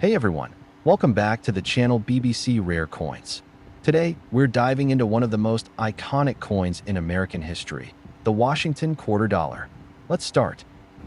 Hey everyone, welcome back to the channel BBC Rare Coins. Today, we're diving into one of the most iconic coins in American history, the Washington Quarter Dollar. Let's start.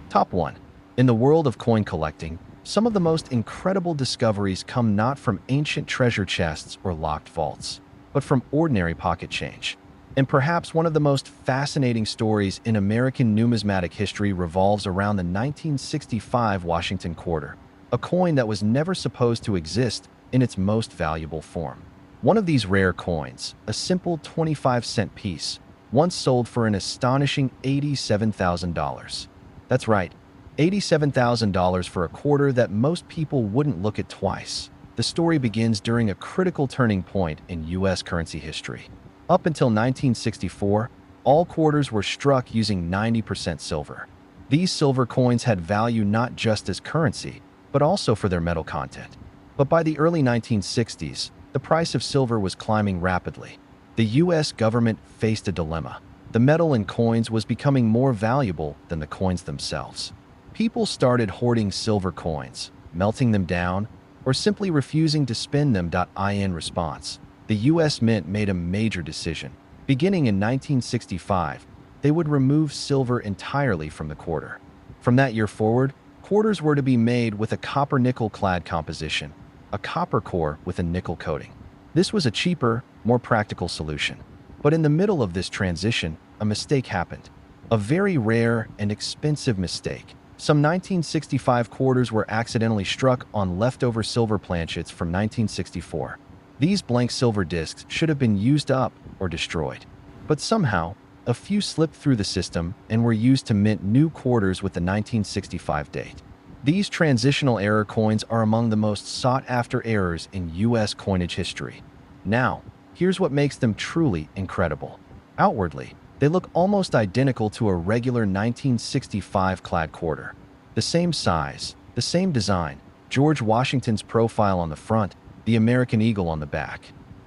Top 1. In the world of coin collecting, some of the most incredible discoveries come not from ancient treasure chests or locked vaults, but from ordinary pocket change. And perhaps one of the most fascinating stories in American numismatic history revolves around the 1965 Washington Quarter, a coin that was never supposed to exist in its most valuable form. One of these rare coins, a simple 25-cent piece, once sold for an astonishing $87,000. That's right, $87,000 for a quarter that most people wouldn't look at twice. The story begins during a critical turning point in U.S. currency history. Up until 1964, all quarters were struck using 90% silver. These silver coins had value not just as currency, but also for their metal content. But by the early 1960s, the price of silver was climbing rapidly. The U.S. government faced a dilemma. The metal in coins was becoming more valuable than the coins themselves. People started hoarding silver coins, melting them down, or simply refusing to spend them. In response, the U.S. Mint made a major decision. Beginning in 1965, they would remove silver entirely from the quarter. From that year forward, quarters were to be made with a copper-nickel clad composition, a copper core with a nickel coating. This was a cheaper, more practical solution. But in the middle of this transition, a mistake happened. A very rare and expensive mistake. Some 1965 quarters were accidentally struck on leftover silver planchets from 1964. These blank silver discs should have been used up or destroyed. But somehow, a few slipped through the system and were used to mint new quarters with the 1965 date. These transitional error coins are among the most sought-after errors in U.S. coinage history. Now, here's what makes them truly incredible. Outwardly, they look almost identical to a regular 1965 clad quarter. The same size, the same design, George Washington's profile on the front, the American eagle on the back.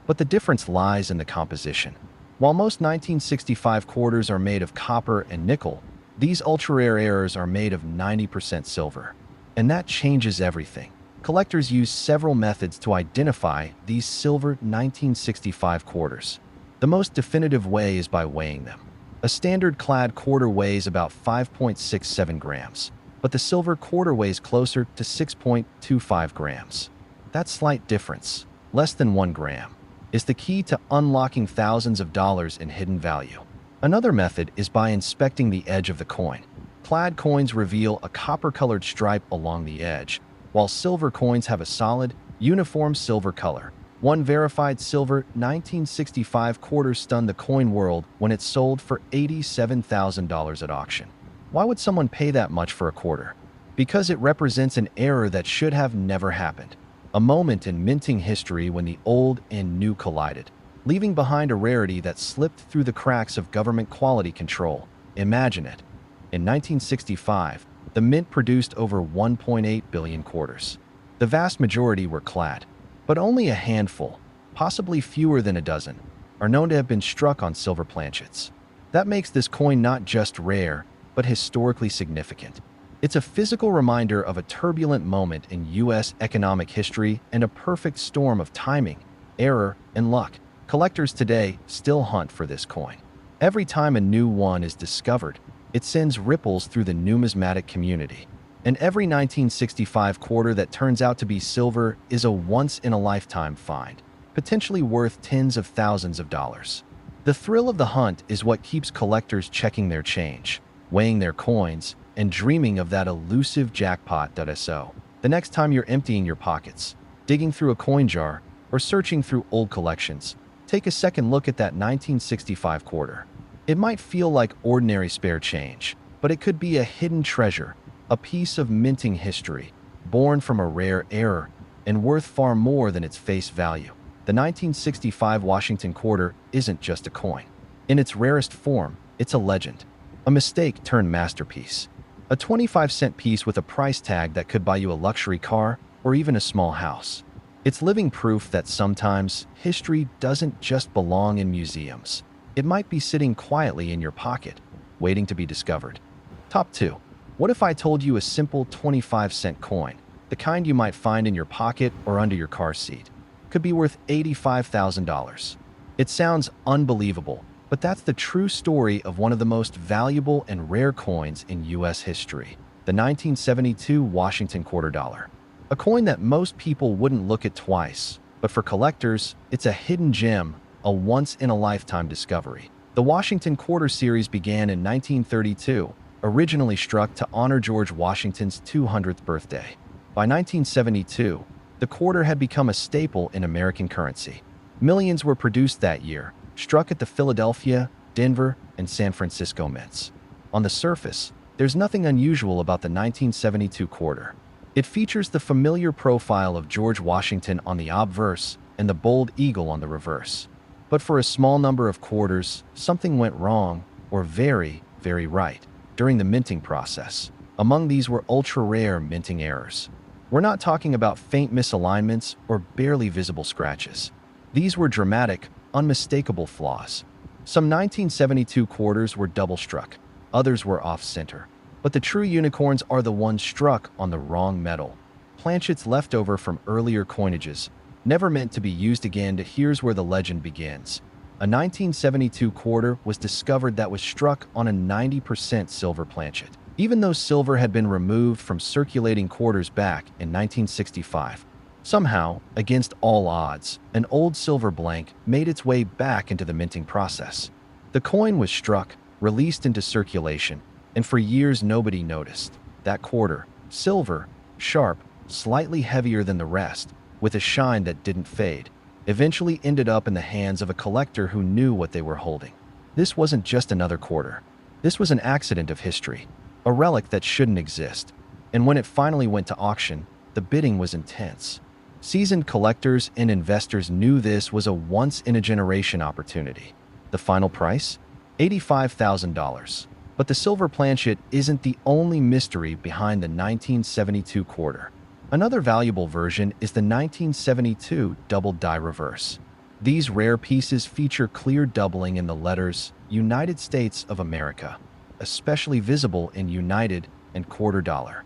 But the difference lies in the composition. While most 1965 quarters are made of copper and nickel, these ultra-rare errors are made of 90% silver. And that changes everything. Collectors use several methods to identify these silver 1965 quarters. The most definitive way is by weighing them. A standard clad quarter weighs about 5.67 grams, but the silver quarter weighs closer to 6.25 grams. That slight difference, less than 1 gram, is the key to unlocking thousands of dollars in hidden value. Another method is by inspecting the edge of the coin. Clad coins reveal a copper-colored stripe along the edge, while silver coins have a solid, uniform silver color. One verified silver 1965 quarter stunned the coin world when it sold for $87,000 at auction. Why would someone pay that much for a quarter? Because it represents an error that should have never happened. A moment in minting history when the old and new collided, leaving behind a rarity that slipped through the cracks of government quality control. Imagine it. In 1965, the mint produced over 1.8 billion quarters. The vast majority were clad, but only a handful, possibly fewer than a dozen, are known to have been struck on silver planchets. That makes this coin not just rare, but historically significant. It's a physical reminder of a turbulent moment in U.S. economic history and a perfect storm of timing, error, and luck. Collectors today still hunt for this coin. Every time a new one is discovered, it sends ripples through the numismatic community. And every 1965 quarter that turns out to be silver is a once-in-a-lifetime find, potentially worth tens of thousands of dollars. The thrill of the hunt is what keeps collectors checking their change, weighing their coins, and dreaming of that elusive jackpot. So, the next time you're emptying your pockets, digging through a coin jar, or searching through old collections, take a second look at that 1965 quarter. It might feel like ordinary spare change, but it could be a hidden treasure, a piece of minting history, born from a rare error, and worth far more than its face value. The 1965 Washington Quarter isn't just a coin. In its rarest form, it's a legend, a mistake turned masterpiece. A 25-cent piece with a price tag that could buy you a luxury car or even a small house. It's living proof that sometimes history doesn't just belong in museums. It might be sitting quietly in your pocket, waiting to be discovered. Top 2. What if I told you a simple 25-cent coin, the kind you might find in your pocket or under your car seat, could be worth $85,000. It sounds unbelievable, but that's the true story of one of the most valuable and rare coins in U.S. history, the 1972 Washington quarter dollar. A coin that most people wouldn't look at twice, but for collectors, it's a hidden gem, a once-in-a-lifetime discovery. The Washington quarter series began in 1932, originally struck to honor George Washington's 200th birthday. By 1972, the quarter had become a staple in American currency. Millions were produced that year, struck at the Philadelphia, Denver, and San Francisco mints. On the surface, there's nothing unusual about the 1972 quarter. It features the familiar profile of George Washington on the obverse and the bold eagle on the reverse. But for a small number of quarters, something went wrong, or very, very right, during the minting process. Among these were ultra-rare minting errors. We're not talking about faint misalignments or barely visible scratches. These were dramatic, unmistakable flaws. Some 1972 quarters were double-struck, others were off-center. But the true unicorns are the ones struck on the wrong metal. Planchets left over from earlier coinages, never meant to be used again. Here's where the legend begins. A 1972 quarter was discovered that was struck on a 90% silver planchet. Even though silver had been removed from circulating quarters back in 1965, somehow, against all odds, an old silver blank made its way back into the minting process. The coin was struck, released into circulation, and for years nobody noticed. That quarter, silver, sharp, slightly heavier than the rest, with a shine that didn't fade, eventually ended up in the hands of a collector who knew what they were holding. This wasn't just another quarter. This was an accident of history, a relic that shouldn't exist. And when it finally went to auction, the bidding was intense. Seasoned collectors and investors knew this was a once-in-a-generation opportunity. The final price? $85,000. But the silver planchet isn't the only mystery behind the 1972 quarter. Another valuable version is the 1972 double die reverse. These rare pieces feature clear doubling in the letters United States of America, especially visible in United and quarter dollar.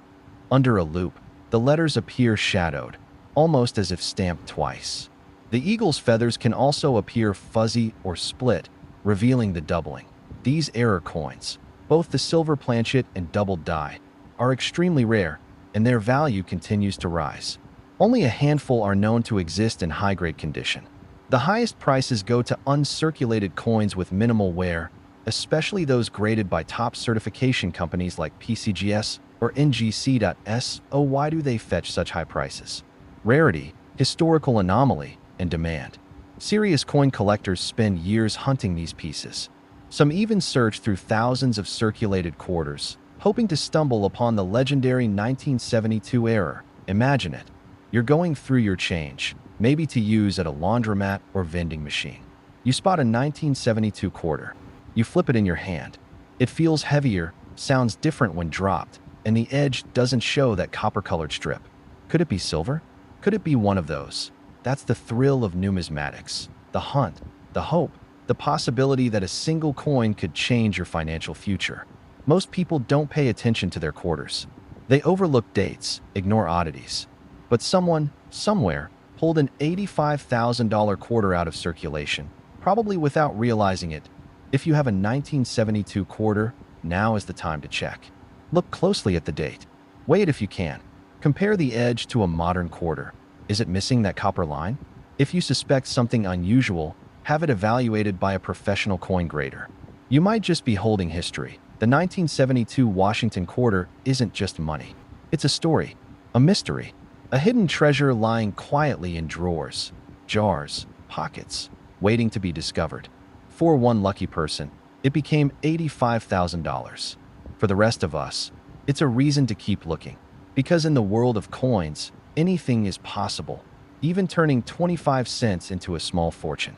Under a loop, the letters appear shadowed, almost as if stamped twice. The eagle's feathers can also appear fuzzy or split, revealing the doubling. These error coins, both the silver planchet and double die, are extremely rare, and their value continues to rise. Only a handful are known to exist in high-grade condition. The highest prices go to uncirculated coins with minimal wear, especially those graded by top certification companies like PCGS or NGC.S. Oh, why do they fetch such high prices? Rarity, historical anomaly, and demand. Serious coin collectors spend years hunting these pieces. Some even search through thousands of circulated quarters, hoping to stumble upon the legendary 1972 error. Imagine it. You're going through your change, maybe to use at a laundromat or vending machine. You spot a 1972 quarter. You flip it in your hand. It feels heavier, sounds different when dropped, and the edge doesn't show that copper-colored strip. Could it be silver? Could it be one of those? That's the thrill of numismatics. The hunt, the hope, the possibility that a single coin could change your financial future. Most people don't pay attention to their quarters. They overlook dates, ignore oddities. But someone, somewhere, pulled an $85,000 quarter out of circulation, probably without realizing it. If you have a 1972 quarter, now is the time to check. Look closely at the date. Weigh it if you can. Compare the edge to a modern quarter. Is it missing that copper line? If you suspect something unusual, have it evaluated by a professional coin grader. You might just be holding history. The 1972 Washington quarter isn't just money. It's a story, a mystery, a hidden treasure lying quietly in drawers, jars, pockets, waiting to be discovered. For one lucky person, it became $85,000. For the rest of us, it's a reason to keep looking. Because in the world of coins, anything is possible, even turning 25 cents into a small fortune.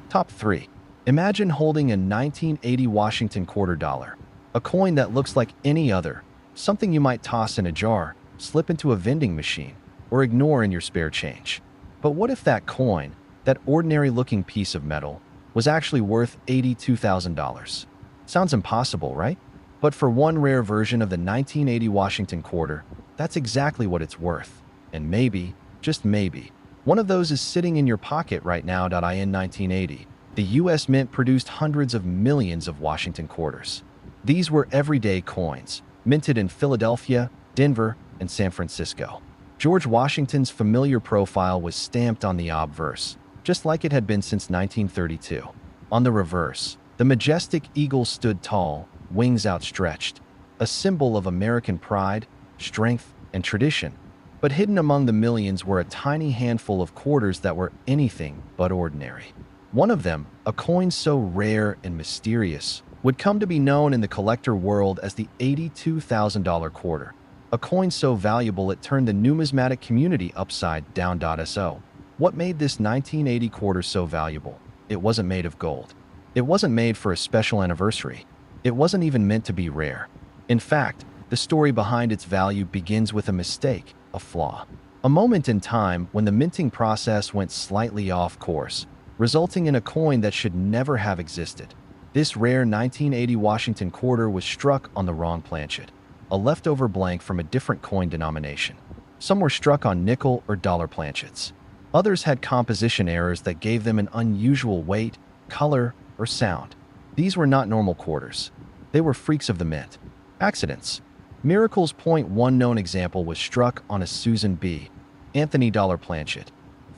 Top 3. Imagine holding a 1980 Washington quarter dollar, a coin that looks like any other, something you might toss in a jar, slip into a vending machine, or ignore in your spare change. But what if that coin, that ordinary-looking piece of metal, was actually worth $82,000? Sounds impossible, right? But for one rare version of the 1980 Washington quarter, that's exactly what it's worth. And maybe, just maybe, one of those is sitting in your pocket right now. In 1980, the U.S. Mint produced hundreds of millions of Washington quarters. These were everyday coins, minted in Philadelphia, Denver, and San Francisco. George Washington's familiar profile was stamped on the obverse, just like it had been since 1932. On the reverse, the majestic eagle stood tall, wings outstretched, a symbol of American pride, strength, and tradition. But hidden among the millions were a tiny handful of quarters that were anything but ordinary. One of them, a coin so rare and mysterious, would come to be known in the collector world as the $82,000 quarter, a coin so valuable it turned the numismatic community upside down. So, what made this 1980 quarter so valuable? It wasn't made of gold. It wasn't made for a special anniversary. It wasn't even meant to be rare. In fact, the story behind its value begins with a mistake, a flaw. A moment in time when the minting process went slightly off course, resulting in a coin that should never have existed. This rare 1980 Washington quarter was struck on the wrong planchet, a leftover blank from a different coin denomination. Some were struck on nickel or dollar planchets. Others had composition errors that gave them an unusual weight, color, or sound. These were not normal quarters. They were freaks of the mint. Accidents. Miracles. One known example was struck on a Susan B. Anthony dollar planchet,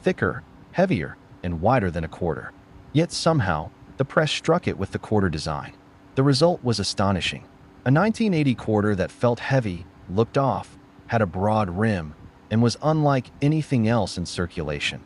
thicker, heavier, and wider than a quarter. Yet somehow, the press struck it with the quarter design. The result was astonishing. A 1980 quarter that felt heavy, looked off, had a broad rim, and was unlike anything else in circulation.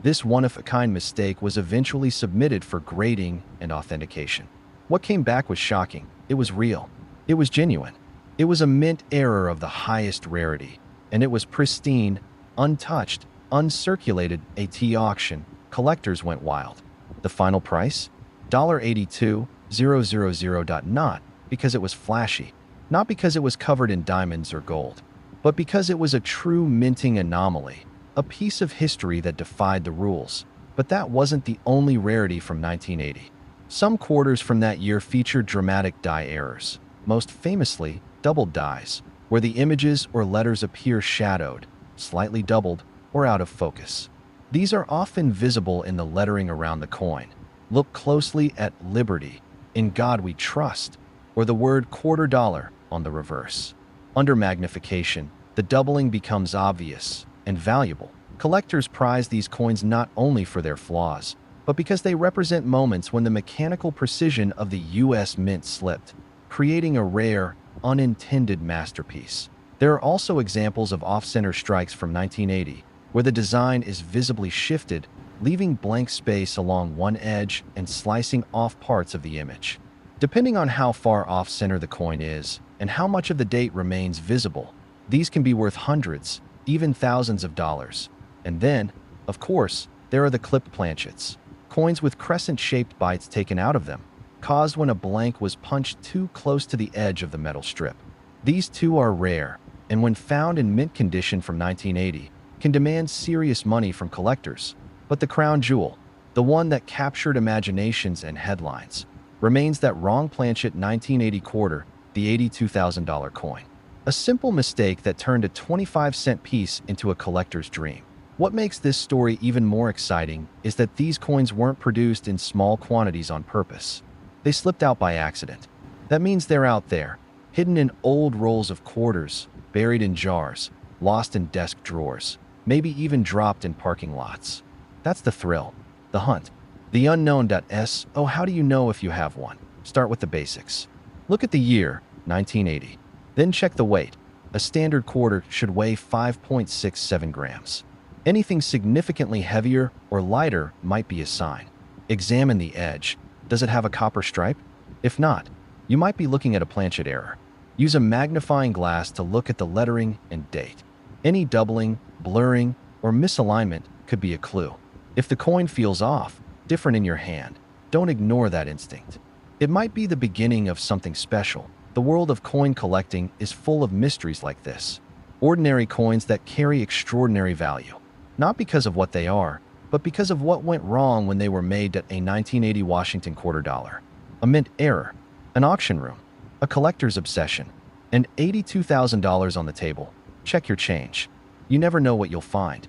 This one-of-a-kind mistake was eventually submitted for grading and authentication. What came back was shocking. It was real. It was genuine. It was a mint error of the highest rarity, and it was pristine, untouched, uncirculated. At auction, collectors went wild. The final price? $82,000. Not because it was flashy, not because it was covered in diamonds or gold, but because it was a true minting anomaly, a piece of history that defied the rules. But that wasn't the only rarity from 1980. Some quarters from that year featured dramatic die errors, most famously doubled dies, where the images or letters appear shadowed, slightly doubled, or out of focus. These are often visible in the lettering around the coin. Look closely at Liberty, In God We Trust, or the word quarter dollar on the reverse. Under magnification, the doubling becomes obvious and valuable. Collectors prize these coins not only for their flaws, but because they represent moments when the mechanical precision of the U.S. Mint slipped, creating a rare, unintended masterpiece. There are also examples of off-center strikes from 1980, where the design is visibly shifted, leaving blank space along one edge and slicing off parts of the image. Depending on how far off-center the coin is and how much of the date remains visible, these can be worth hundreds, even thousands of dollars. And then, of course, there are the clipped planchets, coins with crescent-shaped bites taken out of them, caused when a blank was punched too close to the edge of the metal strip. These too are rare, and when found in mint condition from 1980, can demand serious money from collectors. But the crown jewel, the one that captured imaginations and headlines, remains that wrong planchet 1980 quarter, the $82,000 coin. A simple mistake that turned a 25-cent piece into a collector's dream. What makes this story even more exciting is that these coins weren't produced in small quantities on purpose. They slipped out by accident. That means they're out there, hidden in old rolls of quarters, buried in jars, lost in desk drawers, maybe even dropped in parking lots. That's the thrill, the hunt, the unknown. So how do you know if you have one? Start with the basics. Look at the year, 1980. Then check the weight. A standard quarter should weigh 5.67 grams. Anything significantly heavier or lighter might be a sign. Examine the edge. Does it have a copper stripe? If not, you might be looking at a planchet error. Use a magnifying glass to look at the lettering and date. Any doubling, blurring, or misalignment could be a clue. If the coin feels off, different in your hand, don't ignore that instinct. It might be the beginning of something special. The world of coin collecting is full of mysteries like this. Ordinary coins that carry extraordinary value. Not because of what they are, but because of what went wrong when they were made at a 1980 Washington quarter dollar. A mint error, an auction room, a collector's obsession, and $82,000 on the table. Check your change. You never know what you'll find.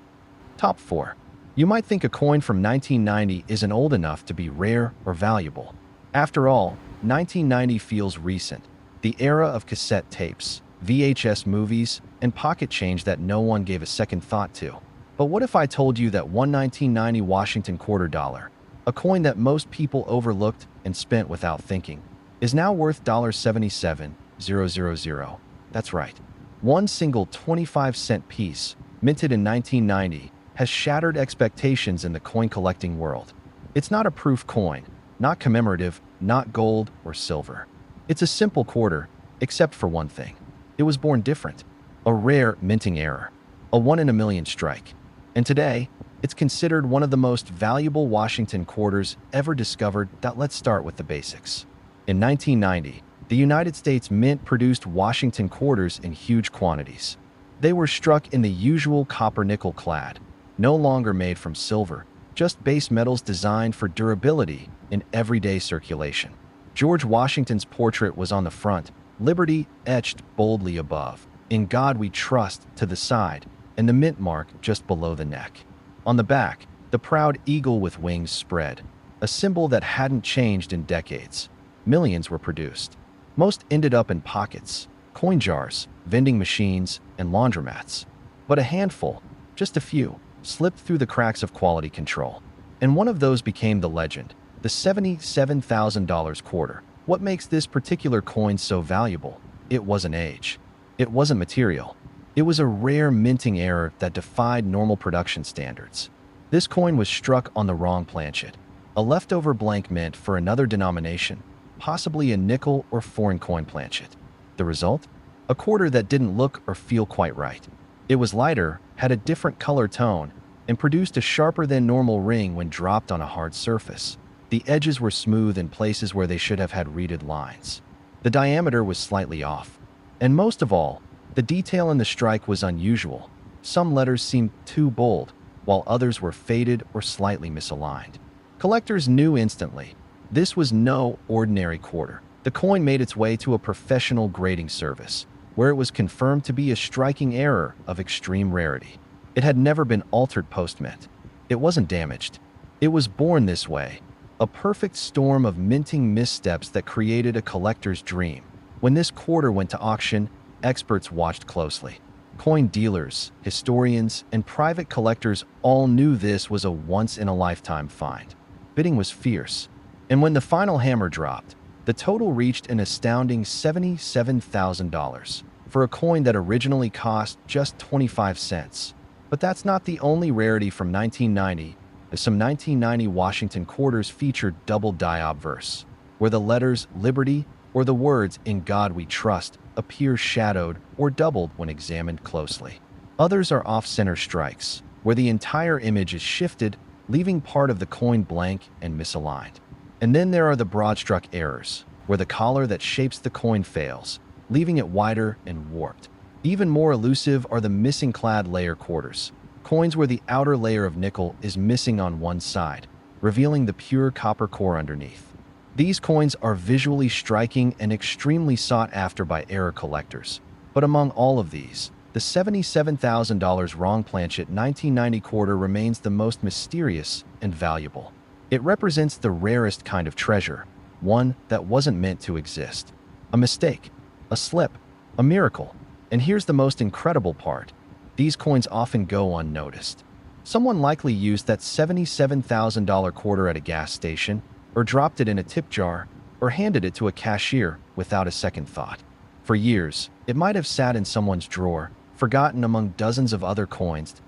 Top 4. You might think a coin from 1990 isn't old enough to be rare or valuable. After all, 1990 feels recent, the era of cassette tapes, VHS movies, and pocket change that no one gave a second thought to. But what if I told you that one 1990 Washington quarter dollar, a coin that most people overlooked and spent without thinking, is now worth $77,000? That's right. One single 25-cent piece, minted in 1990, has shattered expectations in the coin collecting world. It's not a proof coin, not commemorative, not gold or silver. It's a simple quarter, except for one thing. It was born different. A rare minting error. A 1 in a million strike. And today, it's considered one of the most valuable Washington quarters ever discovered. Let's start with the basics. In 1990, the United States Mint produced Washington quarters in huge quantities. They were struck in the usual copper-nickel clad, no longer made from silver, just base metals designed for durability in everyday circulation. George Washington's portrait was on the front, Liberty etched boldly above, In God We Trust to the side, and the mint mark just below the neck. On the back, the proud eagle with wings spread, a symbol that hadn't changed in decades. Millions were produced. Most ended up in pockets, coin jars, vending machines, and laundromats. But a handful, just a few, slipped through the cracks of quality control. And one of those became the legend, the $77,000 quarter. What makes this particular coin so valuable? It wasn't age. It wasn't material. It was a rare minting error that defied normal production standards. This coin was struck on the wrong planchet, a leftover blank mint for another denomination, possibly a nickel or foreign coin planchet. The result? A quarter that didn't look or feel quite right. It was lighter, had a different color tone, and produced a sharper than normal ring when dropped on a hard surface. The edges were smooth in places where they should have had reeded lines. The diameter was slightly off. And most of all, the detail in the strike was unusual. Some letters seemed too bold, while others were faded or slightly misaligned. Collectors knew instantly. This was no ordinary quarter. The coin made its way to a professional grading service, where it was confirmed to be a striking error of extreme rarity. It had never been altered post-mint. It wasn't damaged. It was born this way, a perfect storm of minting missteps that created a collector's dream. When this quarter went to auction, experts watched closely. Coin dealers, historians, and private collectors all knew this was a once-in-a-lifetime find. Bidding was fierce, and when the final hammer dropped, the total reached an astounding $77,000 for a coin that originally cost just 25 cents. But that's not the only rarity from 1990, as some 1990 Washington quarters featured double die obverse, where the letters Liberty or the words In God We Trust appear shadowed or doubled when examined closely. Others are off-center strikes, where the entire image is shifted, leaving part of the coin blank and misaligned. And then there are the broad-struck errors, where the collar that shapes the coin fails, leaving it wider and warped. Even more elusive are the missing clad layer quarters, coins where the outer layer of nickel is missing on one side, revealing the pure copper core underneath. These coins are visually striking and extremely sought after by error collectors. But among all of these, the $77,000 wrong planchet 1990 quarter remains the most mysterious and valuable. It represents the rarest kind of treasure, one that wasn't meant to exist. A mistake, a slip, a miracle. And here's the most incredible part. These coins often go unnoticed. Someone likely used that $77,000 quarter at a gas station, or dropped it in a tip jar, or handed it to a cashier without a second thought. For years, it might have sat in someone's drawer, forgotten among dozens of other coins.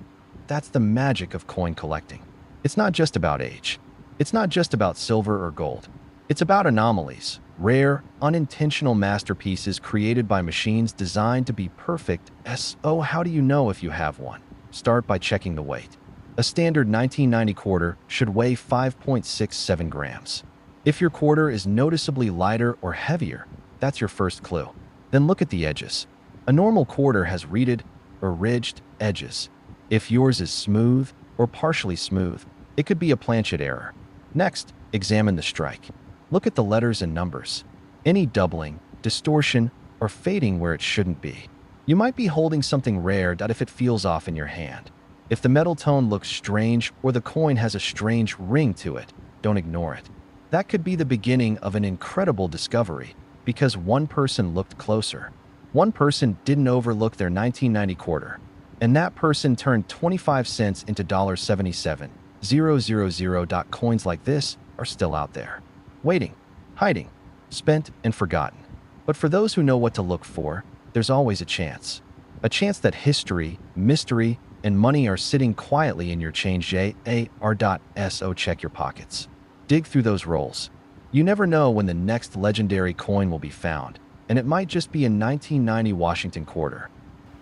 That's the magic of coin collecting. It's not just about age. It's not just about silver or gold. It's about anomalies, rare, unintentional masterpieces created by machines designed to be perfect. So how do you know if you have one? Start by checking the weight. A standard 1990 quarter should weigh 5.67 grams. If your quarter is noticeably lighter or heavier, that's your first clue. Then look at the edges. A normal quarter has reeded or ridged edges. If yours is smooth or partially smooth, it could be a planchet error. Next, examine the strike. Look at the letters and numbers. Any doubling, distortion, or fading where it shouldn't be. You might be holding something rare that if it feels off in your hand. If the metal tone looks strange or the coin has a strange ring to it, don't ignore it. That could be the beginning of an incredible discovery because one person looked closer. One person didn't overlook their 1990 quarter, and that person turned 25 cents into $77,000. Coins like this are still out there, waiting, hiding, spent, and forgotten. But for those who know what to look for, there's always a chance. A chance that history, mystery, and money are sitting quietly in your change. JAR.SO. Check your pockets. Dig through those rolls. You never know when the next legendary coin will be found, and it might just be a 1990 Washington quarter.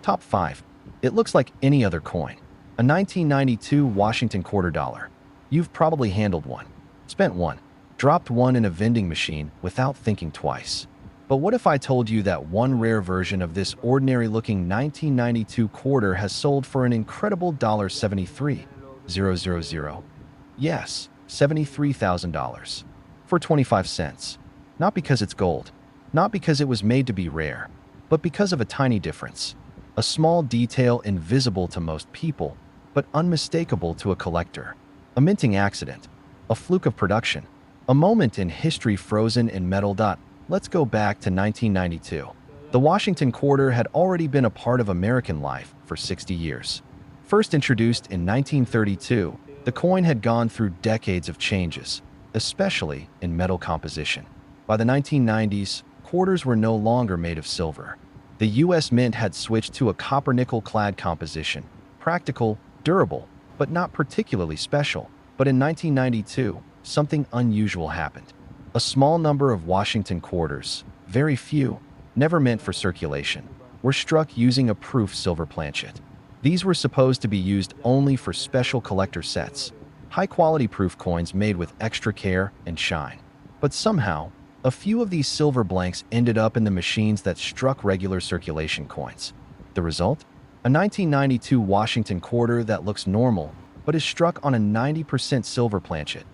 Top 5. It looks like any other coin. A 1992 Washington quarter dollar. You've probably handled one, spent one, dropped one in a vending machine without thinking twice. But what if I told you that one rare version of this ordinary-looking 1992 quarter has sold for an incredible $73,000? Yes, $73,000. For 25 cents. Not because it's gold, not because it was made to be rare, but because of a tiny difference. A small detail invisible to most people, but unmistakable to a collector. A minting accident. A fluke of production. A moment in history frozen in metal. Let's go back to 1992. The Washington quarter had already been a part of American life for 60 years. First introduced in 1932, the coin had gone through decades of changes, especially in metal composition. By the 1990s, quarters were no longer made of silver. The U.S. Mint had switched to a copper-nickel clad composition, practical, durable, but not particularly special. But in 1992, something unusual happened. A small number of Washington quarters, very few, never meant for circulation, were struck using a proof silver planchet. These were supposed to be used only for special collector sets, high-quality proof coins made with extra care and shine. But somehow, a few of these silver blanks ended up in the machines that struck regular circulation coins. The result? A 1992 Washington quarter that looks normal, but is struck on a 90% silver planchet.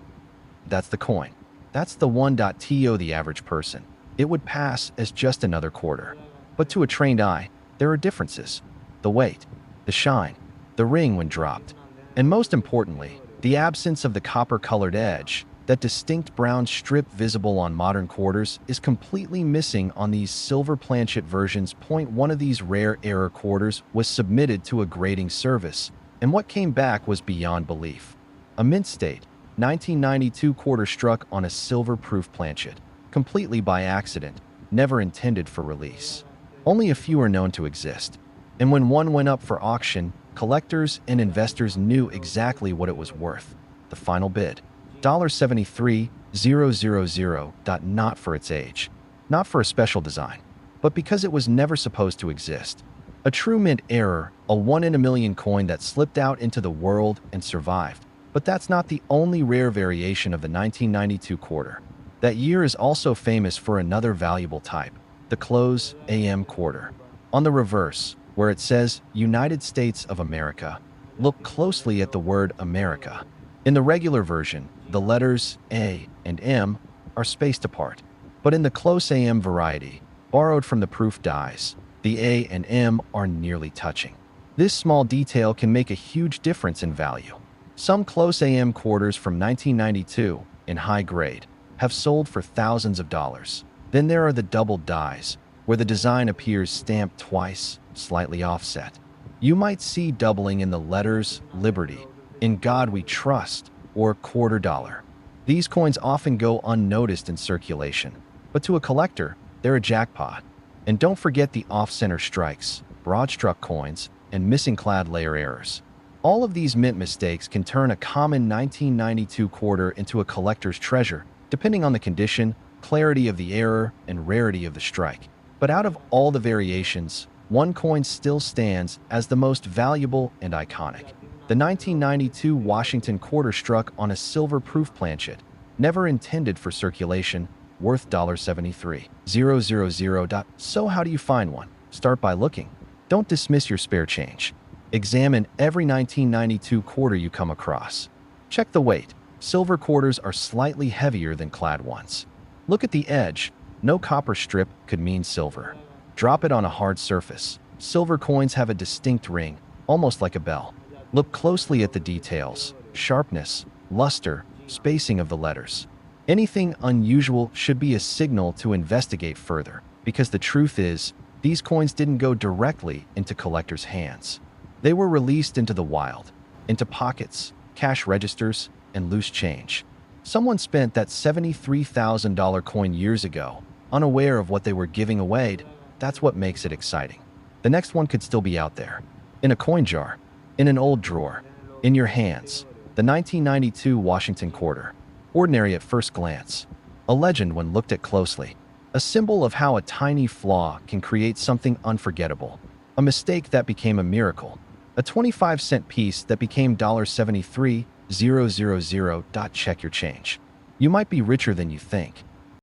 That's the coin. That's the one. To the average person, it would pass as just another quarter. But to a trained eye, there are differences. The weight, the shine, the ring when dropped, and most importantly, the absence of the copper-colored edge. That distinct brown strip visible on modern quarters is completely missing on these silver planchet versions. One of these rare error quarters was submitted to a grading service, and what came back was beyond belief. A mint state 1992 quarter struck on a silver-proof planchet, completely by accident, never intended for release. Only a few are known to exist, and when one went up for auction, collectors and investors knew exactly what it was worth. The final bid, $73,000. Not for its age, not for a special design, but because it was never supposed to exist. A true mint error, a one-in-a-million coin that slipped out into the world and survived. But that's not the only rare variation of the 1992 quarter. That year is also famous for another valuable type, the close AM quarter. On the reverse, where it says United States of America, look closely at the word America. In the regular version, the letters A and M are spaced apart. But in the close AM variety, borrowed from the proof dies, the A and M are nearly touching. This small detail can make a huge difference in value. Some close AM quarters from 1992, in high grade, have sold for thousands of dollars. Then there are the doubled dies, where the design appears stamped twice, slightly offset. You might see doubling in the letters Liberty, In God We Trust, or quarter dollar. These coins often go unnoticed in circulation, but to a collector, they're a jackpot. And don't forget the off-center strikes, broad-struck coins, and missing clad layer errors. All of these mint mistakes can turn a common 1992 quarter into a collector's treasure, depending on the condition, clarity of the error, and rarity of the strike. But out of all the variations, one coin still stands as the most valuable and iconic. The 1992 Washington quarter struck on a silver-proof planchet, never intended for circulation, worth $73,000. So how do you find one? Start by looking. Don't dismiss your spare change. Examine every 1992 quarter you come across. Check the weight. Silver quarters are slightly heavier than clad ones. Look at the edge. No copper strip could mean silver. Drop it on a hard surface. Silver coins have a distinct ring, almost like a bell. Look closely at the details: sharpness, luster, spacing of the letters. Anything unusual should be a signal to investigate further, because the truth is, these coins didn't go directly into collectors' hands. They were released into the wild, into pockets, cash registers, and loose change. Someone spent that $73,000 coin years ago, unaware of what they were giving away. That's what makes it exciting. The next one could still be out there, in a coin jar, in an old drawer, in your hands. The 1992 Washington quarter. Ordinary at first glance. A legend when looked at closely. A symbol of how a tiny flaw can create something unforgettable. A mistake that became a miracle. A 25-cent piece that became $73,000. Check your change. You might be richer than you think.